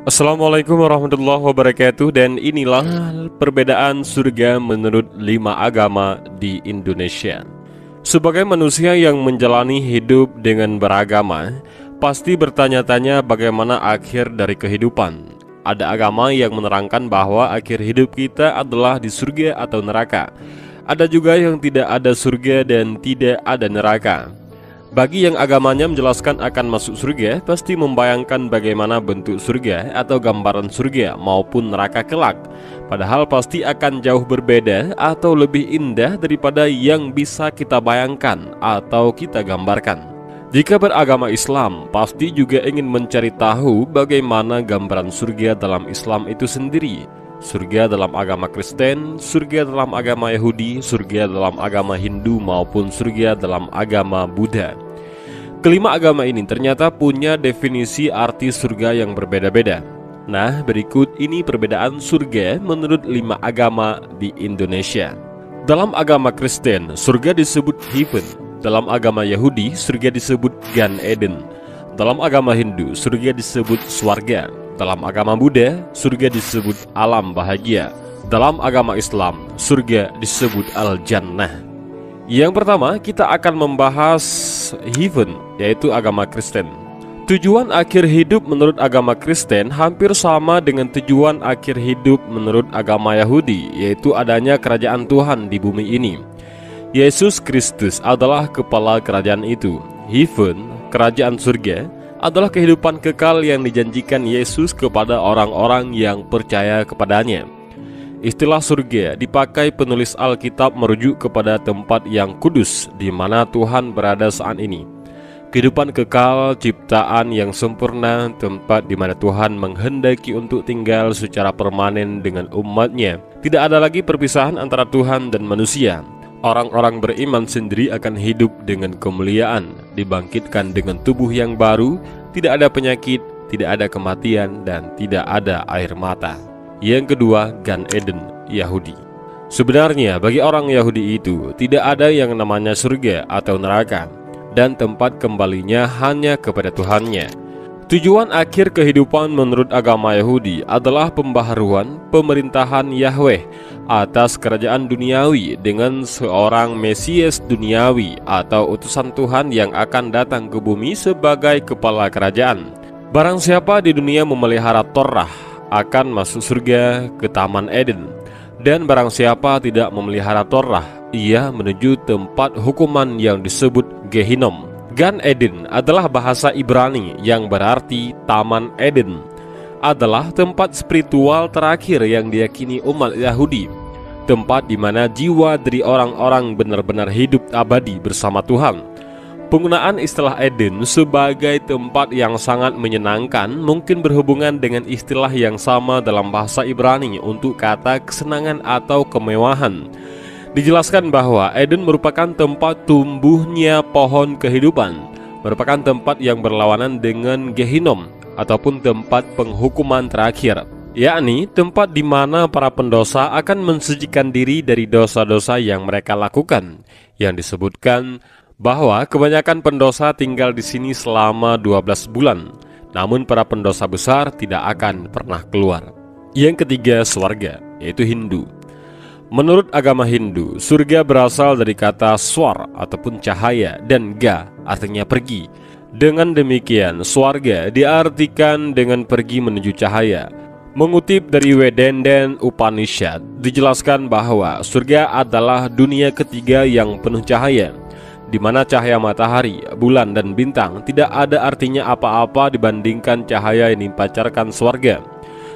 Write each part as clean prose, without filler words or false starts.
Assalamualaikum warahmatullahi wabarakatuh. Dan inilah perbedaan surga menurut 5 agama di Indonesia. Sebagai manusia yang menjalani hidup dengan beragama, pasti bertanya-tanya bagaimana akhir dari kehidupan. Ada agama yang menerangkan bahwa akhir hidup kita adalah di surga atau neraka. Ada juga yang tidak ada surga dan tidak ada neraka. Bagi yang agamanya menjelaskan akan masuk surga, pasti membayangkan bagaimana bentuk surga atau gambaran surga maupun neraka kelak. Padahal pasti akan jauh berbeda atau lebih indah daripada yang bisa kita bayangkan atau kita gambarkan. Jika beragama Islam, pasti juga ingin mencari tahu bagaimana gambaran surga dalam Islam itu sendiri. Surga dalam agama Kristen, surga dalam agama Yahudi, surga dalam agama Hindu maupun surga dalam agama Buddha. Kelima agama ini ternyata punya definisi arti surga yang berbeda-beda. Nah, berikut ini perbedaan surga menurut 5 agama di Indonesia. Dalam agama Kristen, surga disebut heaven. Dalam agama Yahudi, surga disebut Gan Eden. Dalam agama Hindu, surga disebut swarga. Dalam agama Buddha, surga disebut alam bahagia. Dalam agama Islam, surga disebut Al-Jannah. Yang pertama, kita akan membahas heaven, yaitu agama Kristen. Tujuan akhir hidup menurut agama Kristen hampir sama dengan tujuan akhir hidup menurut agama Yahudi, yaitu adanya kerajaan Tuhan di bumi ini. Yesus Kristus adalah kepala kerajaan itu. Heaven, kerajaan surga, adalah kehidupan kekal yang dijanjikan Yesus kepada orang-orang yang percaya kepadanya. Istilah surga dipakai penulis Alkitab merujuk kepada tempat yang kudus di mana Tuhan berada saat ini. Kehidupan kekal, ciptaan yang sempurna, tempat di mana Tuhan menghendaki untuk tinggal secara permanen dengan umatnya. Tidak ada lagi perpisahan antara Tuhan dan manusia. Orang-orang beriman sendiri akan hidup dengan kemuliaan, dibangkitkan dengan tubuh yang baru, tidak ada penyakit, tidak ada kematian, dan tidak ada air mata. Yang kedua, Gan Eden, Yahudi. Sebenarnya bagi orang Yahudi itu tidak ada yang namanya surga atau neraka, dan tempat kembalinya hanya kepada Tuhannya. Tujuan akhir kehidupan menurut agama Yahudi adalah pembaharuan pemerintahan Yahweh atas kerajaan duniawi dengan seorang Mesias duniawi atau utusan Tuhan yang akan datang ke bumi sebagai kepala kerajaan. Barang siapa di dunia memelihara Torah akan masuk surga ke Taman Eden, dan barang siapa tidak memelihara Torah, ia menuju tempat hukuman yang disebut Gehinom. Gan Eden adalah bahasa Ibrani yang berarti Taman Eden, adalah tempat spiritual terakhir yang diyakini umat Yahudi, tempat di mana jiwa dari orang-orang benar-benar hidup abadi bersama Tuhan. Penggunaan istilah Eden sebagai tempat yang sangat menyenangkan mungkin berhubungan dengan istilah yang sama dalam bahasa Ibrani untuk kata kesenangan atau kemewahan. Dijelaskan bahwa Eden merupakan tempat tumbuhnya pohon kehidupan, merupakan tempat yang berlawanan dengan Gehinom ataupun tempat penghukuman terakhir, yakni tempat di mana para pendosa akan mensucikan diri dari dosa-dosa yang mereka lakukan. Yang disebutkan bahwa kebanyakan pendosa tinggal di sini selama 12 bulan, namun para pendosa besar tidak akan pernah keluar. Yang ketiga, swarga, yaitu Hindu. Menurut agama Hindu, surga berasal dari kata swar ataupun cahaya dan ga artinya pergi. Dengan demikian, swarga diartikan dengan pergi menuju cahaya. Mengutip dari Vedenden Upanishad, dijelaskan bahwa surga adalah dunia ketiga yang penuh cahaya, di mana cahaya matahari, bulan, dan bintang tidak ada artinya apa-apa dibandingkan cahaya yang dipancarkan swarga.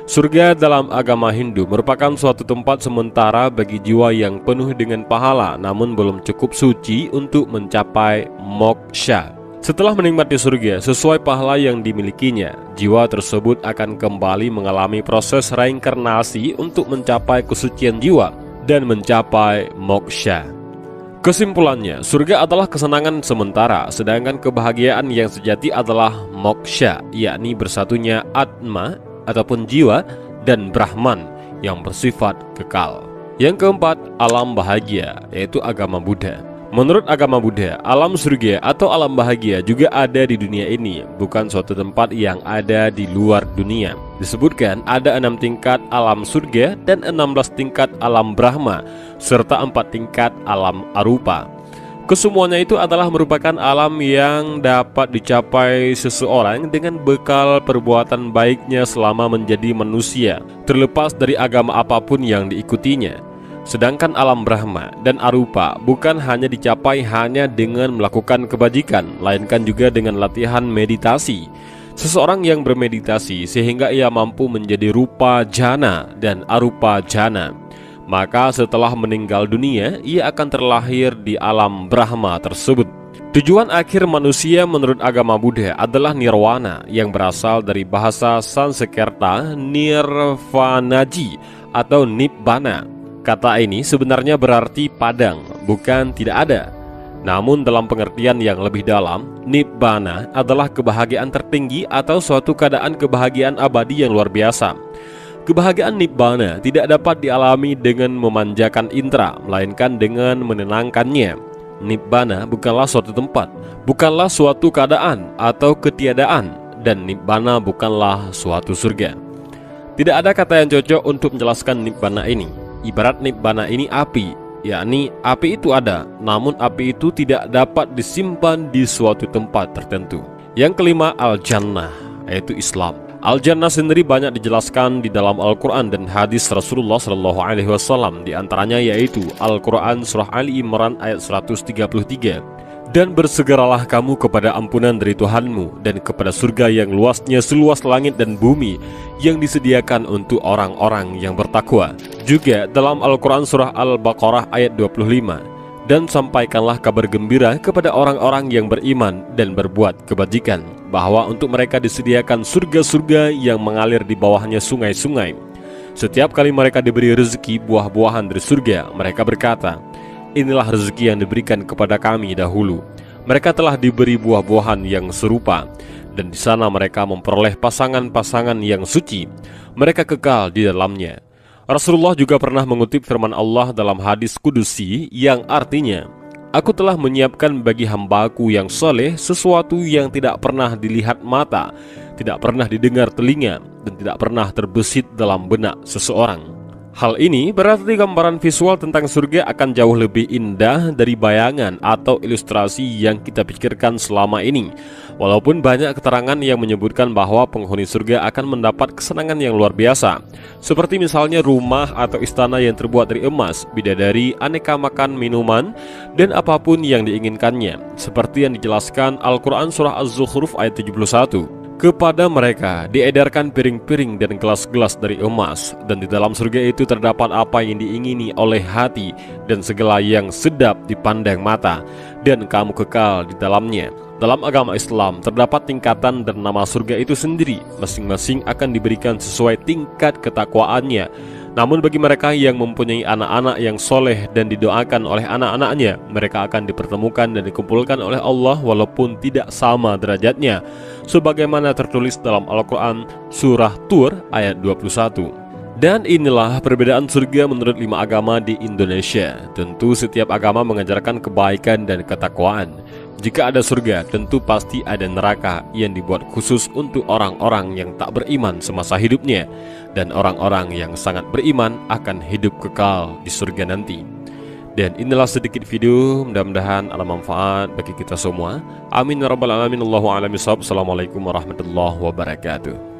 Surga dalam agama Hindu merupakan suatu tempat sementara bagi jiwa yang penuh dengan pahala namun belum cukup suci untuk mencapai moksha. Setelah menikmati surga sesuai pahala yang dimilikinya, jiwa tersebut akan kembali mengalami proses reinkarnasi untuk mencapai kesucian jiwa dan mencapai moksha. Kesimpulannya, surga adalah kesenangan sementara, sedangkan kebahagiaan yang sejati adalah moksha, yakni bersatunya Atma ataupun jiwa dan Brahman yang bersifat kekal. Yang keempat, alam bahagia, yaitu agama Buddha. Menurut agama Buddha, alam surga atau alam bahagia juga ada di dunia ini, bukan suatu tempat yang ada di luar dunia. Disebutkan ada 6 tingkat alam surga dan 16 tingkat alam Brahma, serta 4 tingkat alam arupa. Kesemuanya itu adalah merupakan alam yang dapat dicapai seseorang dengan bekal perbuatan baiknya selama menjadi manusia, terlepas dari agama apapun yang diikutinya. Sedangkan alam Brahma dan arupa bukan hanya dicapai hanya dengan melakukan kebajikan, melainkan juga dengan latihan meditasi. Seseorang yang bermeditasi sehingga ia mampu menjadi rupa jana dan arupa jana, maka setelah meninggal dunia, ia akan terlahir di alam Brahma tersebut. Tujuan akhir manusia menurut agama Buddha adalah nirwana, yang berasal dari bahasa Sanskerta nirvanaji atau nibbana. Kata ini sebenarnya berarti padang, bukan tidak ada. Namun dalam pengertian yang lebih dalam, nibbana adalah kebahagiaan tertinggi atau suatu keadaan kebahagiaan abadi yang luar biasa. Kebahagiaan nibbana tidak dapat dialami dengan memanjakan indera, melainkan dengan menenangkannya. Nibbana bukanlah suatu tempat, bukanlah suatu keadaan atau ketiadaan, dan nibbana bukanlah suatu surga. Tidak ada kata yang cocok untuk menjelaskan nibbana ini. Ibarat nibbana ini api, yakni api itu ada, namun api itu tidak dapat disimpan di suatu tempat tertentu. Yang kelima, al-jannah, yaitu Islam. Al-jannah sendiri banyak dijelaskan di dalam Al-Quran dan hadis Rasulullah SAW. Di antaranya yaitu Al-Quran Surah Ali Imran ayat 133. Dan bersegeralah kamu kepada ampunan dari Tuhanmu dan kepada surga yang luasnya seluas langit dan bumi, yang disediakan untuk orang-orang yang bertakwa. Juga dalam Al-Quran Surah Al-Baqarah ayat 25. Dan sampaikanlah kabar gembira kepada orang-orang yang beriman dan berbuat kebajikan, bahwa untuk mereka disediakan surga-surga yang mengalir di bawahnya sungai-sungai. Setiap kali mereka diberi rezeki buah-buahan dari surga, mereka berkata, inilah rezeki yang diberikan kepada kami dahulu. Mereka telah diberi buah-buahan yang serupa, dan di sana mereka memperoleh pasangan-pasangan yang suci. Mereka kekal di dalamnya. Rasulullah juga pernah mengutip firman Allah dalam hadis kudusi yang artinya, aku telah menyiapkan bagi hambaku yang soleh sesuatu yang tidak pernah dilihat mata, tidak pernah didengar telinga, dan tidak pernah terbesit dalam benak seseorang. Hal ini berarti gambaran visual tentang surga akan jauh lebih indah dari bayangan atau ilustrasi yang kita pikirkan selama ini. Walaupun banyak keterangan yang menyebutkan bahwa penghuni surga akan mendapat kesenangan yang luar biasa, seperti misalnya rumah atau istana yang terbuat dari emas, bidadari, aneka makan, minuman, dan apapun yang diinginkannya, seperti yang dijelaskan Al-Quran Surah Az-Zukhruf ayat 71. Kepada mereka diedarkan piring-piring dan gelas-gelas dari emas, dan di dalam surga itu terdapat apa yang diingini oleh hati dan segala yang sedap dipandang mata, dan kamu kekal di dalamnya. Dalam agama Islam terdapat tingkatan dan nama surga itu sendiri, masing-masing akan diberikan sesuai tingkat ketakwaannya. Namun bagi mereka yang mempunyai anak-anak yang soleh dan didoakan oleh anak-anaknya, mereka akan dipertemukan dan dikumpulkan oleh Allah walaupun tidak sama derajatnya, sebagaimana tertulis dalam Al-Quran Surah Tur ayat 21. Dan inilah perbedaan surga menurut 5 agama di Indonesia. Tentu setiap agama mengajarkan kebaikan dan ketakwaan. Jika ada surga, tentu pasti ada neraka yang dibuat khusus untuk orang-orang yang tak beriman semasa hidupnya. Dan orang-orang yang sangat beriman akan hidup kekal di surga nanti. Dan inilah sedikit video, mudah-mudahan ada manfaat bagi kita semua. Amin ya rabbal alamin. Allahu a'lam bishawab. Assalamualaikum warahmatullahi wabarakatuh.